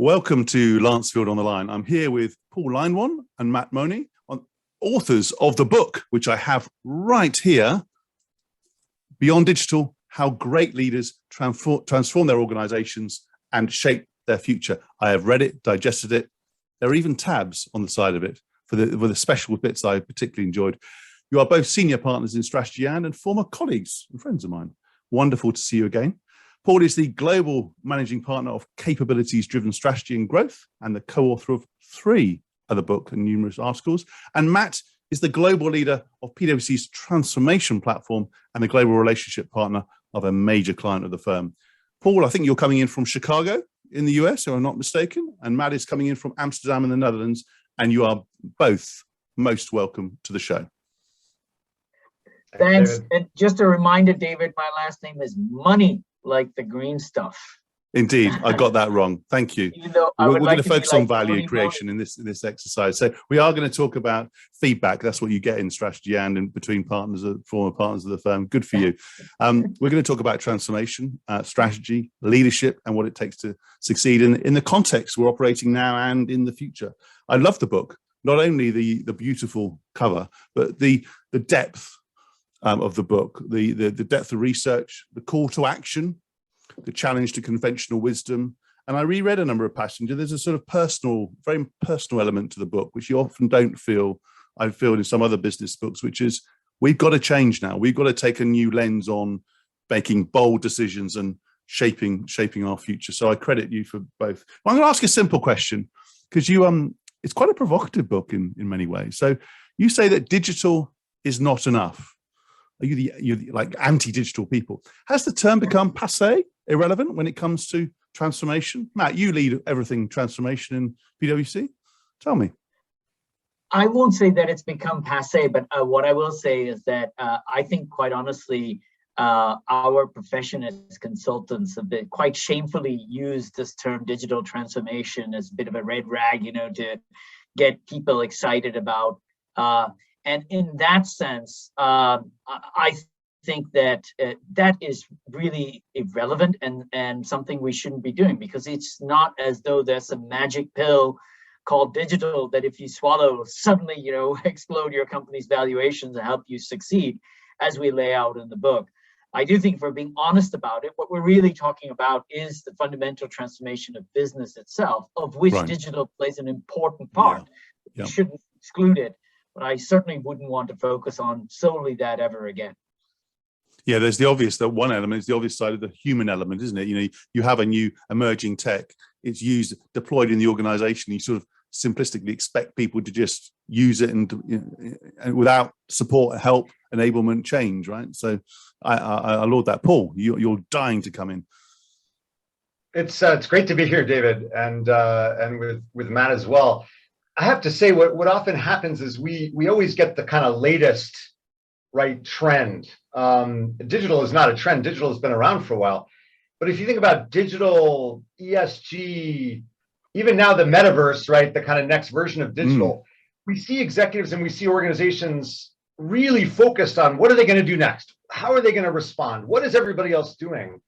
Welcome to Lancefield on the Line. I'm here with Paul Leinwand and Matt Money, authors of the book, which I have right here, Beyond Digital, How Great Leaders Transform Their Organizations and Shape Their Future. I have read it, digested it. There are even tabs on the side of it for the special bits I particularly enjoyed. You are both senior partners in Strategy and former colleagues and friends of mine. Wonderful to see you again. Paul is the global managing partner of Capabilities-Driven Strategy and Growth and the co-author of 3 other books and numerous articles. And Matt is the global leader of PwC's transformation platform and the global relationship partner of a major client of the firm. Paul, I think you're coming in from Chicago in the US, if I'm not mistaken, and Matt is coming in from Amsterdam in the Netherlands, and you are both most welcome to the show. Thanks. And just a reminder, David, my last name is Money, like the green stuff. Indeed, I got that wrong. Thank you. We're going to focus on value creation in this exercise. So we are going to talk about feedback. That's what you get in Strategy and in between partners, former partners of the firm. Good for you. We're going to talk about transformation, strategy, leadership, and what it takes to succeed in the context we're operating now and in the future. I love the book. Not only the beautiful cover, but the depth of the book, the depth of research, the call to action, the challenge to conventional wisdom. And I reread a number of passages. There's a sort of very personal element to the book, which you often don't feel, I feel in some other business books, which is we've got to change now. We've got to take a new lens on making bold decisions and shaping our future. So I credit you for both. Well, I'm going to ask a simple question because it's quite a provocative book in many ways. So you say that digital is not enough. Are you like anti-digital people? Has the term become passe, irrelevant when it comes to transformation? Matt, you lead everything transformation in PwC. Tell me. I won't say that it's become passe, but what I will say is that I think, quite honestly, our profession as consultants have been quite shamefully used this term digital transformation as a bit of a red rag, to get people excited about. And in that sense, I think that that is really irrelevant and something we shouldn't be doing, because it's not as though there's a magic pill called digital that if you swallow, suddenly, explode your company's valuations and help you succeed, as we lay out in the book. I do think, if we're being honest about it, what we're really talking about is the fundamental transformation of business itself, of which digital plays an important part. Yeah. We shouldn't exclude it. But I certainly wouldn't want to focus on solely that ever again. Yeah, there's that one element is the obvious side of the human element, isn't it? You have a new emerging tech, it's deployed in the organization. You sort of simplistically expect people to just use it and without support, help, enablement, change, right? So I laud that. Paul, you're dying to come in. It's great to be here, David, and with Matt as well. I have to say, what often happens is we always get the kind of latest trend. Digital is not a trend. Digital has been around for a while. But if you think about digital, ESG, even now the metaverse, the kind of next version of digital, we see executives and we see organizations really focused on what are they going to do next? How are they going to respond? What is everybody else doing?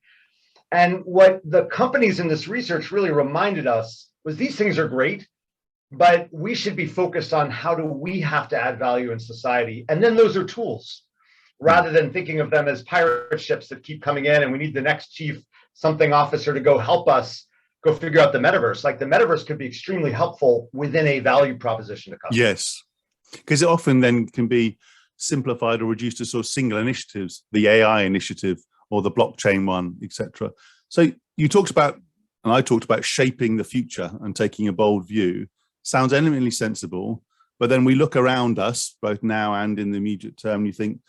And what the companies in this research really reminded us was these things are great, but we should be focused on how do we have to add value in society. And then those are tools, rather than thinking of them as pirate ships that keep coming in and we need the next chief something officer to go help us go figure out the metaverse. Like the metaverse could be extremely helpful within a value proposition to customers. Yes, because it often then can be simplified or reduced to sort of single initiatives, the AI initiative or the blockchain one, etc. So you talked about, and I talked about shaping the future and taking a bold view. Sounds eminently sensible, but then we look around us, both now and in the immediate term, you think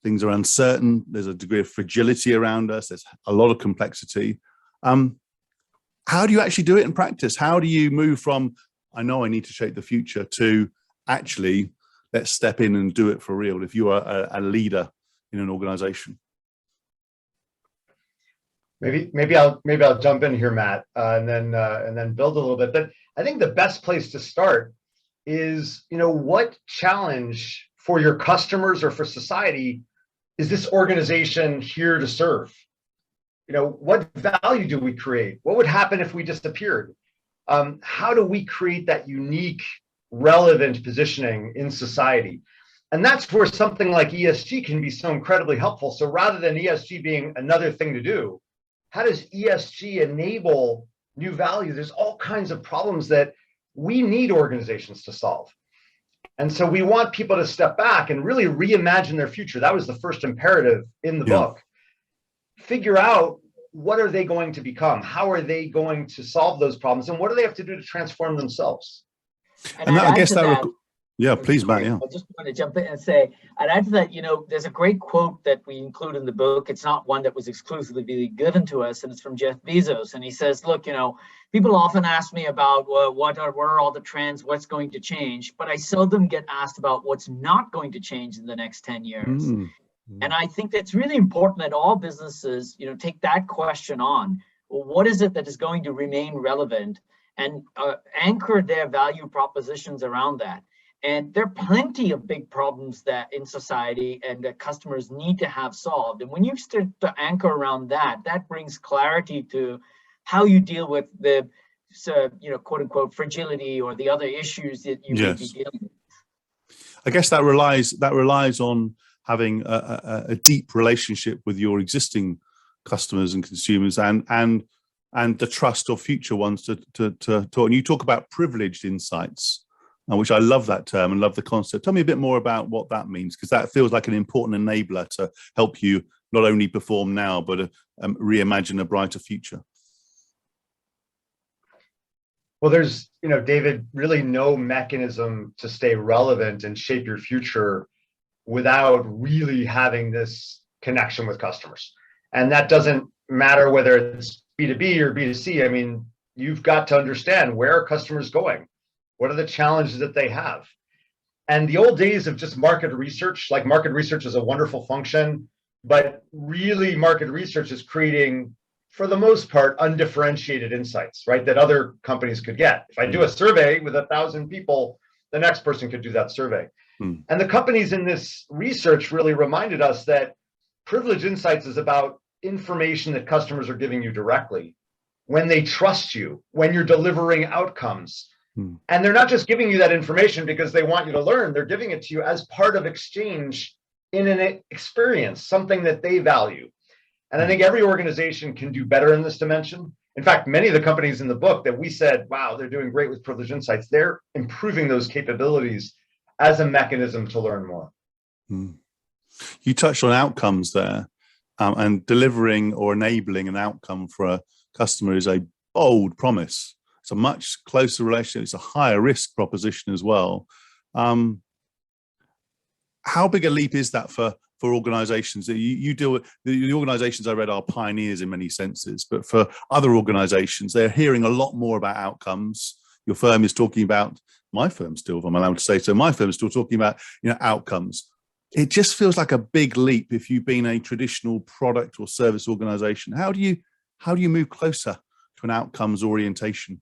things are uncertain, there's a degree of fragility around us, there's a lot of complexity. How do you actually do it in practice? How do you move from, I know I need to shape the future, to actually, let's step in and do it for real, if you are a leader in an organization? Maybe I'll jump in here, Matt, and then build a little bit. But I think the best place to start is, what challenge for your customers or for society is this organization here to serve? What value do we create? What would happen if we disappeared? How do we create that unique, relevant positioning in society? And that's where something like ESG can be so incredibly helpful. So rather than ESG being another thing to do, how does ESG enable new value? There's all kinds of problems that we need organizations to solve. And so we want people to step back and really reimagine their future. That was the first imperative in the book. Figure out, what are they going to become? How are they going to solve those problems? And what do they have to do to transform themselves? And that, I guess that, yeah, please, Matt. Yeah. I just want to jump in and say, I'd add to that, there's a great quote that we include in the book. It's not one that was exclusively given to us, and it's from Jeff Bezos. And he says, look, people often ask me about, well, what are all the trends, what's going to change, but I seldom get asked about what's not going to change in the next 10 years. And I think that's really important that all businesses, take that question on. Well, what is it that is going to remain relevant, and anchor their value propositions around that? And there are plenty of big problems that in society and that customers need to have solved. And when you start to anchor around that, that brings clarity to how you deal with the, quote unquote, fragility or the other issues that you may be dealing with. I guess that relies on having a deep relationship with your existing customers and consumers, and the trust of future ones to talk. And you talk about privileged insights, which I love that term and love the concept. Tell me a bit more about what that means, because that feels like an important enabler to help you not only perform now, but reimagine a brighter future. Well, there's, David, really no mechanism to stay relevant and shape your future without really having this connection with customers. And that doesn't matter whether it's B2B or B2C. I mean, you've got to understand, where are customers going? What are the challenges that they have? And the old days of just market research, like market research is a wonderful function, but really market research is creating, for the most part, undifferentiated insights, right? That other companies could get. If I do a survey with 1,000 people, the next person could do that survey. And the companies in this research really reminded us that privileged insights is about information that customers are giving you directly, when they trust you, when you're delivering outcomes. And they're not just giving you that information because they want you to learn, they're giving it to you as part of exchange in an experience, something that they value. And I think every organization can do better in this dimension. In fact, many of the companies in the book that we said, wow, they're doing great with privileged insights, they're improving those capabilities as a mechanism to learn more. You touched on outcomes there, and delivering or enabling an outcome for a customer is a bold promise. It's a much closer relationship. It's a higher risk proposition as well. How big a leap is that for organizations that you deal with? The organizations I read are pioneers in many senses, but for other organizations, they're hearing a lot more about outcomes. Your firm is talking about, my firm still, if I'm allowed to say so, my firm is still talking about, outcomes. It just feels like a big leap if you've been a traditional product or service organization. How do you move closer to an outcomes orientation?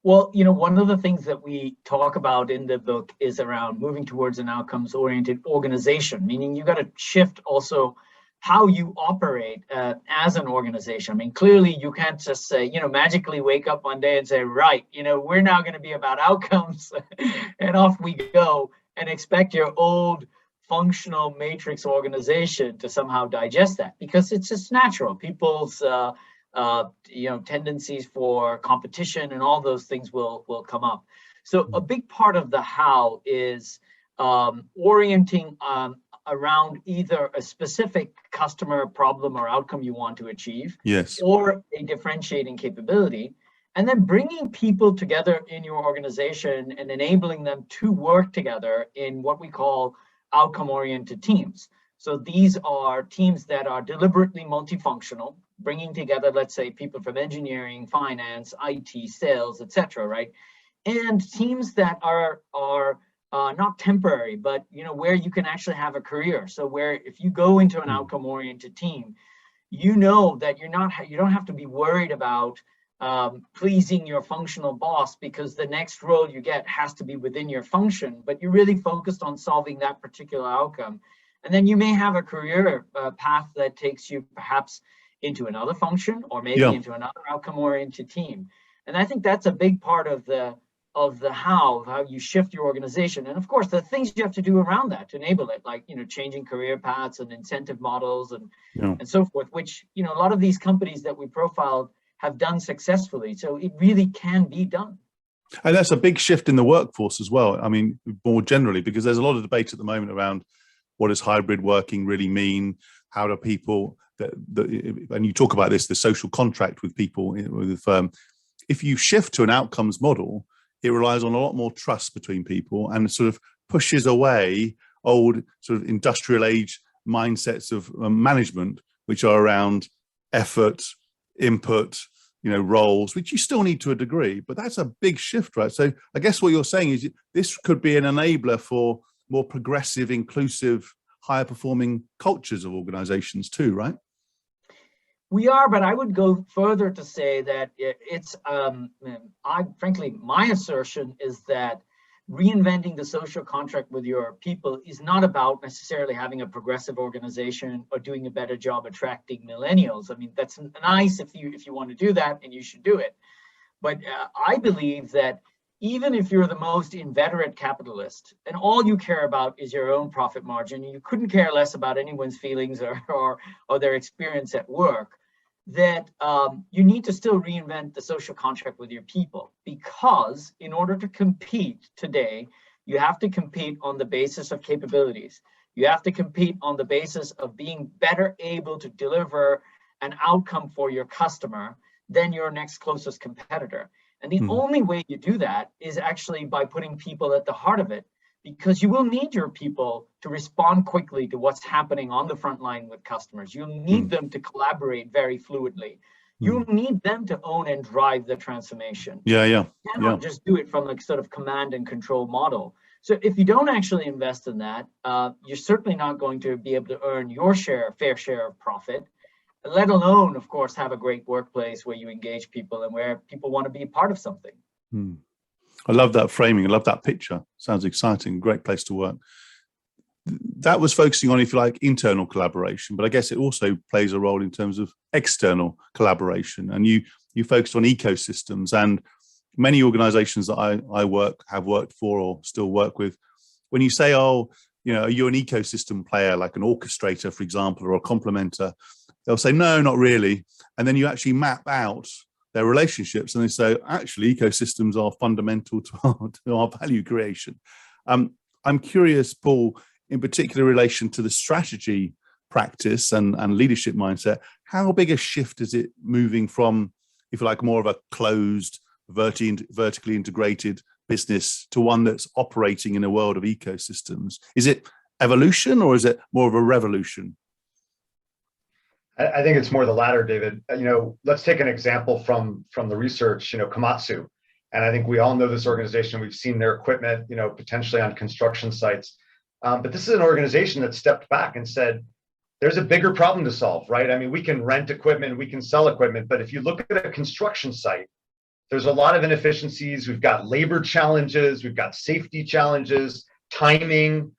Well, one of the things that we talk about in the book is around moving towards an outcomes-oriented organization, meaning you got to shift also how you operate as an organization. I mean, clearly you can't just say, magically wake up one day and say, right, we're now going to be about outcomes and off we go, and expect your old functional matrix organization to somehow digest that, because it's just natural. People's tendencies for competition and all those things will come up. So a big part of the how is orienting around either a specific customer problem or outcome you want to achieve, or a differentiating capability, and then bringing people together in your organization and enabling them to work together in what we call outcome-oriented teams. So these are teams that are deliberately multifunctional, bringing together, let's say, people from engineering, finance, IT, sales, etc., right? And teams that are not temporary, but where you can actually have a career. So where if you go into an outcome-oriented team, that you don't have to be worried about pleasing your functional boss, because the next role you get has to be within your function, but you're really focused on solving that particular outcome. And then you may have a career path that takes you perhaps into another function, or maybe into another outcome-oriented team. And I think that's a big part of how you shift your organization. And of course, the things you have to do around that to enable it, like, changing career paths and incentive models and so forth, which, a lot of these companies that we profiled have done successfully. So it really can be done. And that's a big shift in the workforce as well. I mean, more generally, because there's a lot of debate at the moment around what does hybrid working really mean? How do people, and you talk about this, the social contract with people, with the firm. If you shift to an outcomes model, it relies on a lot more trust between people and sort of pushes away old sort of industrial age mindsets of management, which are around effort, input, roles, which you still need to a degree, but that's a big shift, right? So I guess what you're saying is this could be an enabler for more progressive, inclusive, higher performing cultures of organizations too, right? We are, but I would go further to say that frankly, my assertion is that reinventing the social contract with your people is not about necessarily having a progressive organization or doing a better job attracting millennials. I mean, that's nice if you want to do that, and you should do it. But I believe that even if you're the most inveterate capitalist and all you care about is your own profit margin, and you couldn't care less about anyone's feelings or their experience at work, that you need to still reinvent the social contract with your people, because in order to compete today, you have to compete on the basis of capabilities. You have to compete on the basis of being better able to deliver an outcome for your customer than your next closest competitor. And the only way you do that is actually by putting people at the heart of it, because you will need your people to respond quickly to what's happening on the front line with customers. You'll need them to collaborate very fluidly. You'll need them to own and drive the transformation. You cannot just do it from the sort of command and control model. So if you don't actually invest in that, you're certainly not going to be able to earn your fair share of profit, let alone, of course, have a great workplace where you engage people and where people want to be part of something. I love that framing. I love that picture. Sounds exciting. Great place to work. That was focusing on, if you like, internal collaboration, but I guess it also plays a role in terms of external collaboration. And you focused on ecosystems, and many organizations that I have worked for or still work with, when you say, are you an ecosystem player, like an orchestrator, for example, or a complementer, they'll say, no, not really. And then you actually map out their relationships, and they say, actually, ecosystems are fundamental to our value creation. I'm curious, Paul, in particular relation to the strategy practice and leadership mindset, how big a shift is it moving from, if you like, more of a closed, vertically integrated business to one that's operating in a world of ecosystems? Is it evolution, or is it more of a revolution? I think it's more the latter, David. Let's take an example from the research, Komatsu. And I think we all know this organization. We've seen their equipment, potentially on construction sites. But this is an organization that stepped back and said, there's a bigger problem to solve, right? I mean, we can rent equipment, we can sell equipment, but if you look at a construction site, there's a lot of inefficiencies. We've got labor challenges, we've got safety challenges, timing.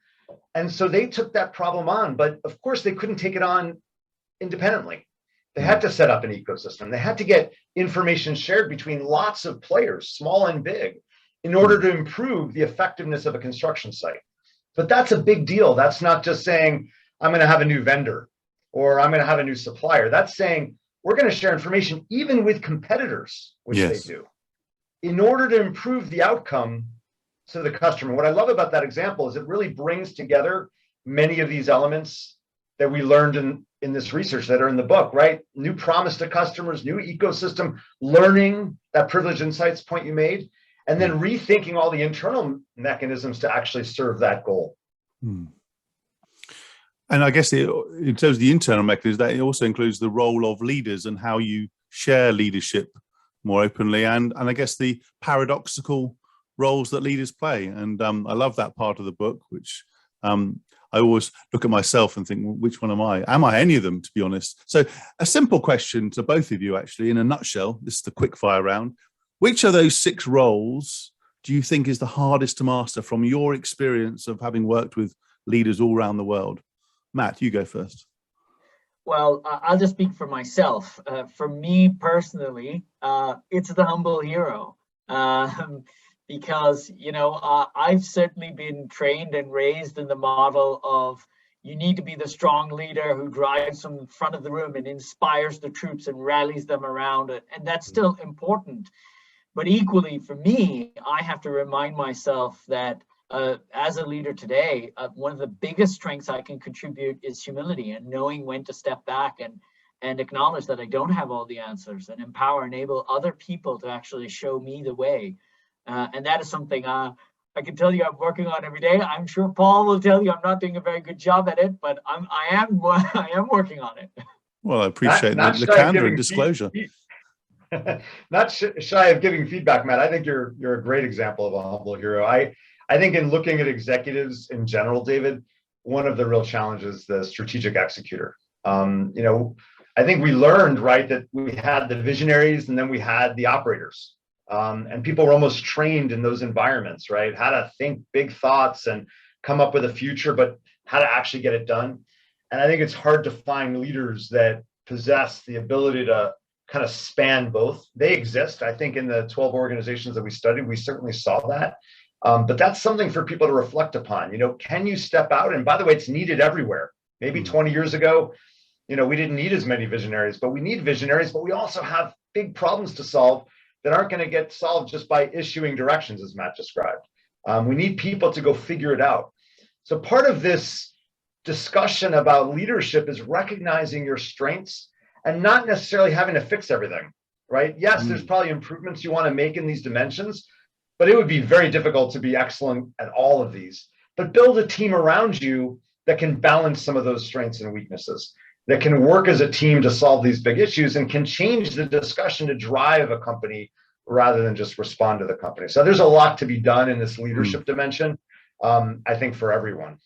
And so they took that problem on, but of course they couldn't take it on independently. They had to set up an ecosystem. They had to get information shared between lots of players, small and big, in order to improve the effectiveness of a construction site. But that's a big deal. That's not just saying, I'm going to have a new vendor or I'm going to have a new supplier. That's saying we're going to share information even with competitors, which they do, in order to improve the outcome to the customer. What I love about that example is it really brings together many of these elements that we learned in this research that are in the book, right? New promise to customers, new ecosystem, learning that privileged insights point you made, and then rethinking all the internal mechanisms to actually serve that goal. And I guess in terms of the internal mechanisms, that it also includes the role of leaders and how you share leadership more openly, and I guess the paradoxical roles that leaders play. And I love that part of the book, which I always look at myself and think, well, which one am I? Am I any of them, to be honest? So a simple question to both of you, actually, in a nutshell, this is the quick fire round. Which of those 6 roles do you think is the hardest to master from your experience of having worked with leaders all around the world? Matt, you go first. Well, I'll just speak for myself. For me personally, it's the humble hero. Because, I've certainly been trained and raised in the model of you need to be the strong leader who drives from the front of the room and inspires the troops and rallies them around it. And that's still important. But equally for me, I have to remind myself that as a leader today, one of the biggest strengths I can contribute is humility and knowing when to step back and acknowledge that I don't have all the answers, and enable other people to actually show me the way. And that is something I can tell you I'm working on every day. I'm sure Paul will tell you I'm not doing a very good job at it, but I am working on it. Well, I appreciate the candor and disclosure. Not shy of giving feedback, Matt. I think you're a great example of a humble hero. I think in looking at executives in general, David, one of the real challenges, the strategic executor. I think we learned, right, that we had the visionaries and then we had the operators. And people were almost trained in those environments, right? How to think big thoughts and come up with a future, but how to actually get it done. And I think it's hard to find leaders that possess the ability to kind of span both. They exist. I think in the 12 organizations that we studied, we certainly saw that. But that's something for people to reflect upon. Can you step out? And by the way, it's needed everywhere. Maybe 20 years ago, we didn't need as many visionaries, but we need visionaries, but we also have big problems to solve that aren't going to get solved just by issuing directions, as Matt described. We need people to go figure it out. So part of this discussion about leadership is recognizing your strengths and not necessarily having to fix everything, right? Yes, there's probably improvements you want to make in these dimensions, but it would be very difficult to be excellent at all of these. But build a team around you that can balance some of those strengths and weaknesses, that can work as a team to solve these big issues and can change the discussion to drive a company rather than just respond to the company. So there's a lot to be done in this leadership dimension, I think, for everyone.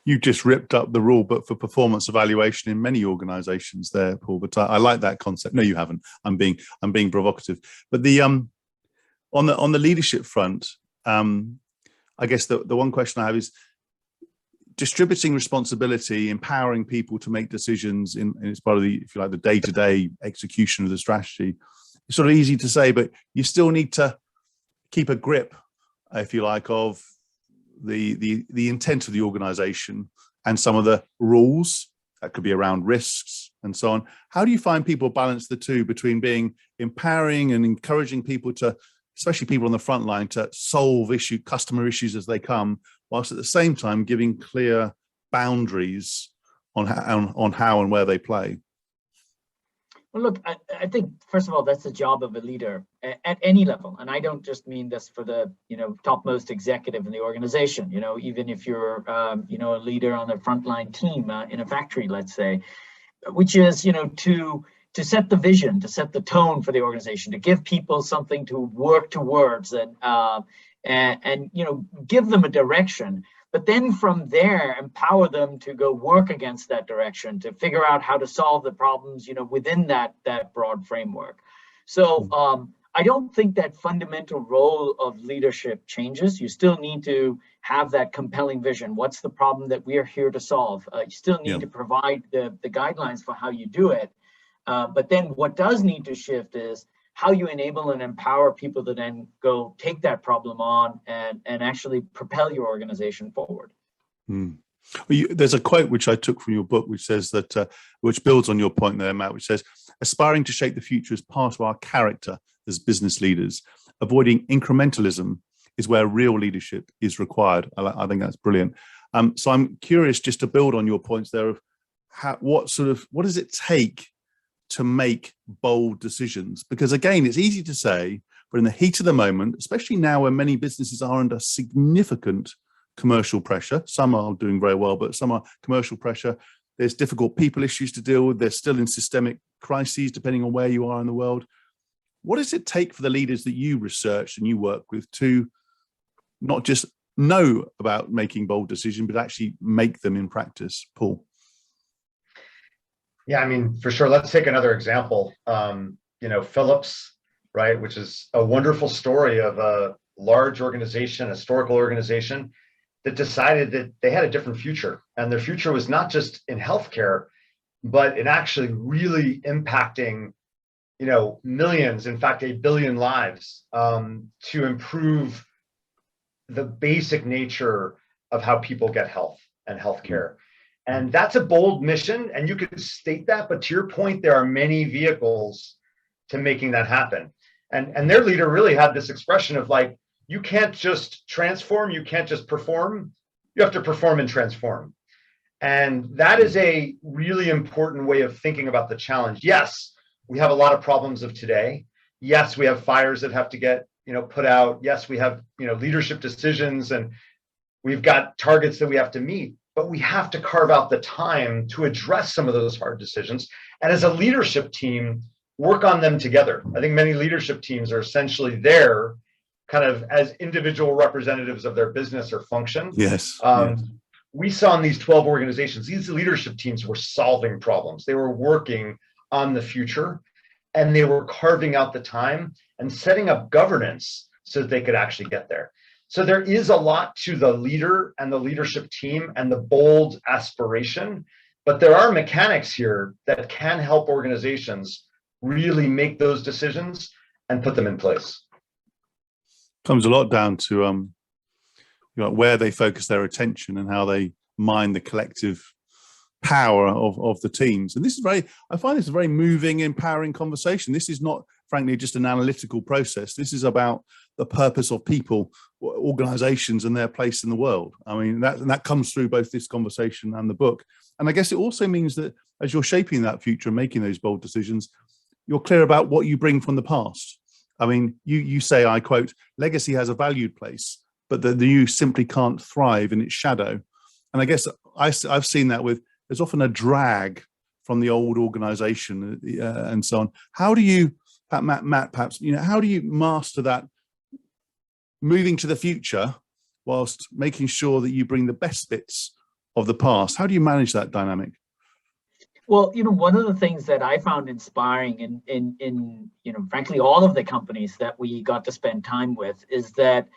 You just ripped up the rule book for performance evaluation in many organizations there, Paul, but I like that concept. No, you haven't. I'm being provocative. But the on the leadership front, I guess the one question I have is distributing responsibility, empowering people to make decisions in as part of the, if you like, the day-to-day execution of the strategy. It's sort of easy to say, but you still need to keep a grip, if you like, of the intent of the organization and some of the rules that could be around risks and so on. How do you find people balance the two between being empowering and encouraging people to, especially people on the front line, to solve customer issues as they come, whilst at the same time giving clear boundaries on how and where they play? Well, look, I think, first of all, that's the job of a leader at any level. And I don't just mean this for the, topmost executive in the organization, even if you're, a leader on the frontline team in a factory, let's say, which is, to set the vision, to set the tone for the organization, to give people something to work towards and give them a direction. But then from there, empower them to go work against that direction, to figure out how to solve the problems, within that broad framework. So I don't think that fundamental role of leadership changes. You still need to have that compelling vision. What's the problem that we are here to solve? You still need to provide the guidelines for how you do it. But then what does need to shift is how you enable and empower people to then go take that problem on and actually propel your organization forward. Well, there's a quote which I took from your book, which says that, which builds on your point there, Matt, which says, aspiring to shape the future is part of our character as business leaders. Avoiding incrementalism is where real leadership is required. I think that's brilliant. So I'm curious, just to build on your points there, of what does it take to make bold decisions? Because again, it's easy to say, but in the heat of the moment, especially now when many businesses are under significant commercial pressure, some are doing very well, but some are commercial pressure. There's difficult people issues to deal with. They're still in systemic crises, depending on where you are in the world. What does it take for the leaders that you research and you work with to not just know about making bold decisions, but actually make them in practice? Paul? Yeah, I mean, for sure. Let's take another example. Philips, right, which is a wonderful story of a large organization, a historical organization that decided that they had a different future. And their future was not just in healthcare, but in actually really impacting, millions, in fact, 1 billion lives, to improve the basic nature of how people get health and healthcare. And that's a bold mission, and you could state that, but to your point, there are many vehicles to making that happen. And their leader really had this expression of like, you can't just transform, you can't just perform, you have to perform and transform. And that is a really important way of thinking about the challenge. Yes, we have a lot of problems of today. Yes, we have fires that have to get, put out. Yes, we have, leadership decisions, and we've got targets that we have to meet, but we have to carve out the time to address some of those hard decisions. And as a leadership team, work on them together. I think many leadership teams are essentially there kind of as individual representatives of their business or function. Yes. We saw in these 12 organizations, these leadership teams were solving problems. They were working on the future, and they were carving out the time and setting up governance so that they could actually get there. So there is a lot to the leader and the leadership team and the bold aspiration, but there are mechanics here that can help organizations really make those decisions and put them in place. Comes a lot down to where they focus their attention and how they mine the collective power of the teams. And this is I find this a very moving, empowering conversation. This is not, frankly, just an analytical process. This is about the purpose of people, organizations, and their place in the world. I mean, that comes through both this conversation and the book. And I guess it also means that as you're shaping that future and making those bold decisions, you're clear about what you bring from the past. I mean, you say, I quote, legacy has a valued place, but the new simply can't thrive in its shadow. And I guess I've seen that there's often a drag from the old organization and so on. How do you, Matt, perhaps, how do you master that moving to the future whilst making sure that you bring the best bits of the past? How do you manage that dynamic? Well, one of the things that I found inspiring in frankly, all of the companies that we got to spend time with is that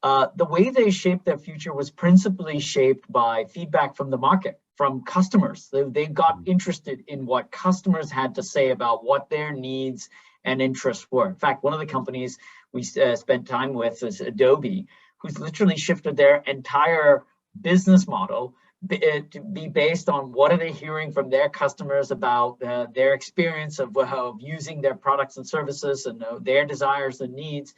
the way they shaped their future was principally shaped by feedback from the market, from customers. They got interested in what customers had to say about what their needs and interests were. In fact, one of the companies we spent time with is Adobe, who's literally shifted their entire business model to be based on what are they hearing from their customers about their experience of using their products and services and their desires and needs.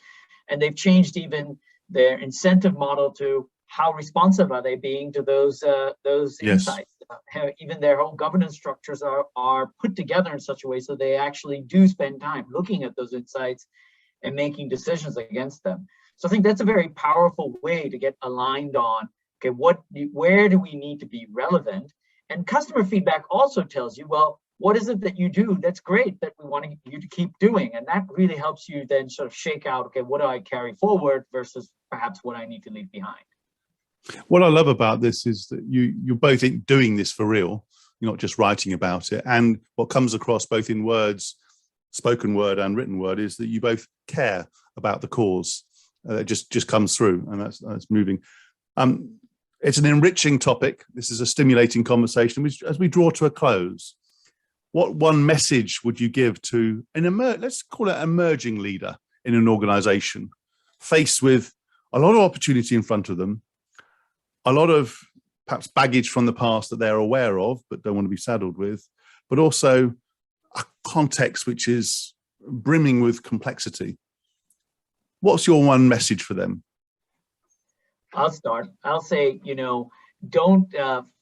And they've changed even their incentive model to how responsive are they being to those Yes. insights. Even their whole governance structures are put together in such a way so they actually do spend time looking at those insights and making decisions against them. So I think that's a very powerful way to get aligned on, okay, where do we need to be relevant? And customer feedback also tells you, well, what is it that you do that's great that we want you to keep doing? And that really helps you then sort of shake out, okay, what do I carry forward versus perhaps what I need to leave behind? What I love about this is that you're both doing this for real. You're not just writing about it. And what comes across both in words, spoken word and written word, is that you both care about the cause. It just comes through, and that's moving. It's an enriching topic. This is a stimulating conversation. As we draw to a close, what one message would you give to let's call it an emerging leader in an organization faced with a lot of opportunity in front of them, a lot of perhaps baggage from the past that they're aware of but don't want to be saddled with, but also a context which is brimming with complexity? What's your one message for them? I'll start. I'll say, don't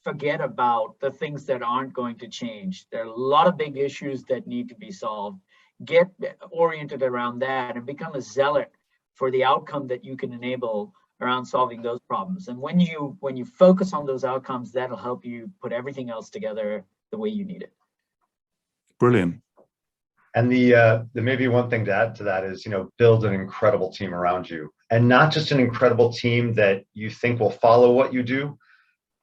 forget about the things that aren't going to change. There are a lot of big issues that need to be solved. Get oriented around that and become a zealot for the outcome that you can enable around solving those problems. And when you focus on those outcomes, that'll help you put everything else together the way you need it. Brilliant. And the maybe one thing to add to that is, build an incredible team around you, and not just an incredible team that you think will follow what you do,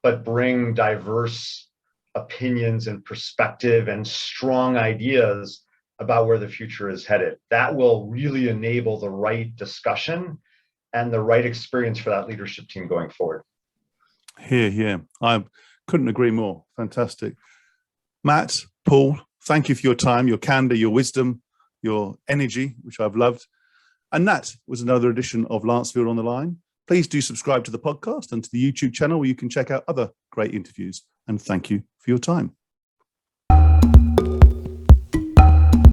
but bring diverse opinions and perspective and strong ideas about where the future is headed. That will really enable the right discussion and the right experience for that leadership team going forward. Here. I couldn't agree more. Fantastic. Matt, Paul, thank you for your time, your candor, your wisdom, your energy, which I've loved. And that was another edition of Lancefield on the Line. Please do subscribe to the podcast and to the YouTube channel where you can check out other great interviews. And thank you for your time.